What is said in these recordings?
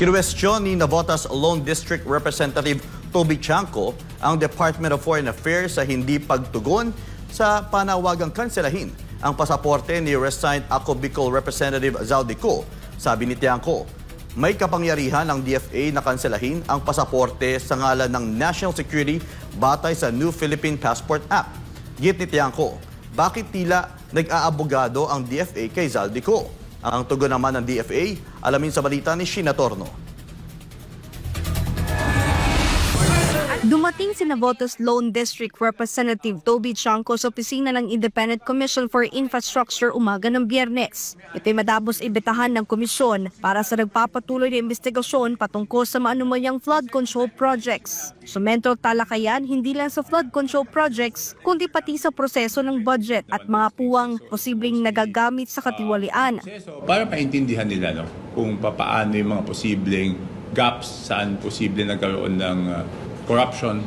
Kinwestiyon ni Navotas Lone District Representative Toby Chanco ang Department of Foreign Affairs sa hindi pagtugon sa panawagang kanselahin ang pasaporte ni resigned Ako Bicol Representative Zaldico. Sabi ni Tiangco, may kapangyarihan ng DFA na kanselahin ang pasaporte sa ngalan ng national security batay sa New Philippine Passport Act. Git ni Tiangco, bakit tila nag-aabogado ang DFA kay Zaldico? Ang tugon naman ng DFA, alamin sa balita ni Sheena Torno. Dumating si Navotas Lone District Representative Toby Chanco sa opisina ng Independent Commission for Infrastructure umaga ng Biyernes. Ito'y matapos ibitahan ng komisyon para sa nagpapatuloy na investigasyon patungkol sa maanumayang flood control projects. Sumento talakayan hindi lang sa flood control projects kundi pati sa proseso ng budget at mga puwang posibleng nagagamit sa katiwalian. Para paintindihan nila kung paano yung mga posibleng gaps, saan posible nagkaroon ng corruption,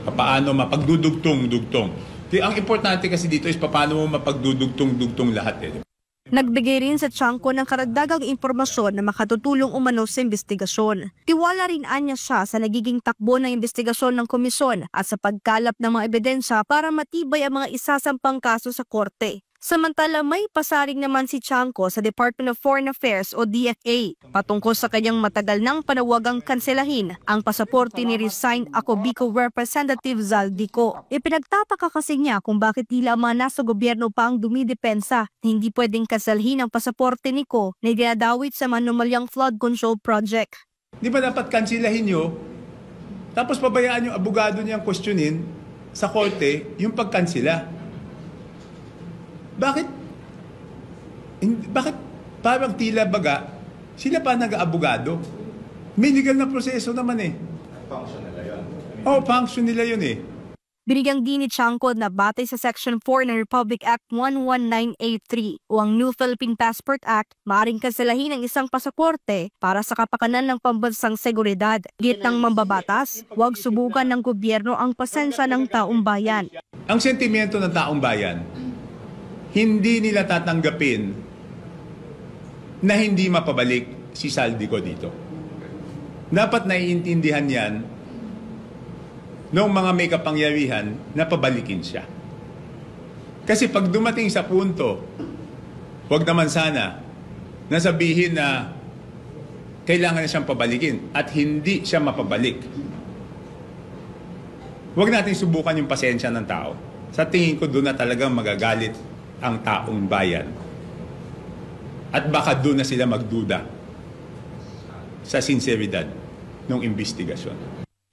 paano mapagdudugtong-dugtong. Ang importante kasi dito is paano mo mapagdudugtong-dugtong lahat. Nagbigay rin sa Chanco ng karagdagang impormasyon na makatutulong umano sa investigasyon. Tiwala rin anya siya sa nagiging takbo ng investigasyon ng komisyon at sa pagkalap ng mga ebidensya para matibay ang mga isasampang kaso sa korte. Samantala may pasaring naman si Chanco sa Department of Foreign Affairs o DFA patungkol sa kanyang matagal nang panawagang kanselahin ang pasaporte ni resigned Ako Bicol Representative Zaldico. Ipinagtataka kasi niya kung bakit tila mga nasa gobyerno pa ang dumidepensa na hindi pwedeng kanselahin ang pasaporte ni Ko na dinadawit sa manumalyang flood control project. Di ba dapat kanselahin nyo, tapos pabayaan yung abogado niyang questionin sa korte yung pagkansela? Bakit parang tila baga, sila pa nag-aabogado? May legal na proseso naman eh. Function nila yun. Function nila yun eh. Binigyang din ni Chanco na batay sa Section 4 ng Republic Act 11983 o ang New Philippine Passport Act, maaaring kanselahin ang isang pasaporte para sa kapakanan ng pambansang seguridad. Git ng mambabatas, huwag subukan ng gobyerno ang pasensya ng taong bayan. Ang sentimiento ng taong bayan, hindi nila tatanggapin na hindi mapabalik si Zaldico dito. Dapat naiintindihan yan ng mga may kapangyarihan na pabalikin siya. Kasi pag dumating sa punto, huwag naman sana nasabihin na kailangan na siyang pabalikin at hindi siya mapabalik. Huwag natin subukan yung pasensya ng tao. Sa tingin ko doon na talagang magagalit ang taong bayan. At baka doon na sila magduda sa sinseridad ng investigasyon.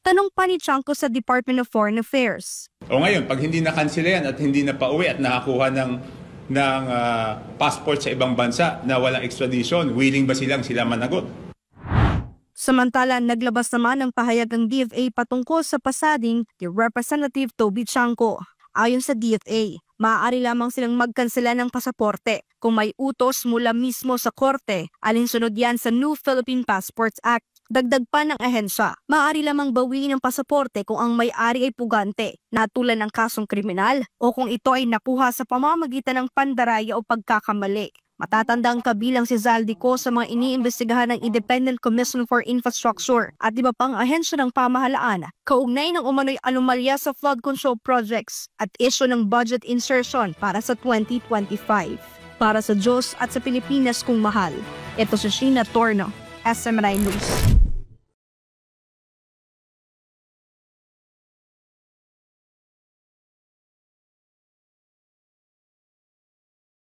Tanong pa ni Chanco sa Department of Foreign Affairs. O ngayon, pag hindi nakansela yan at hindi na pauwi at nakakuha ng passport sa ibang bansa na walang extradition, willing ba sila managot? Samantala, naglabas naman ng pahayag ng DFA patungkol sa pasading ni Representative Toby Chanco. Ayon sa DFA, maaari lamang silang magkansela ng pasaporte kung may utos mula mismo sa korte, alinsunod yan sa New Philippine Passport Act. Dagdag pa ng ahensya, maaari lamang bawiin ang pasaporte kung ang may-ari ay pugante, natulan ng kasong kriminal, o kung ito ay nakuha sa pamamagitan ng pandaraya o pagkakamali. Matatandang kabilang si Zaldico sa mga iniimbestigahan ng Independent Commission for Infrastructure at iba pang ahensya ng pamahalaan, kaugnay ng umano'y anomalya sa flood control projects at issue ng budget insertion para sa 2025. Para sa Diyos at sa Pilipinas kung mahal, ito si Sheena Torno, SM9 News.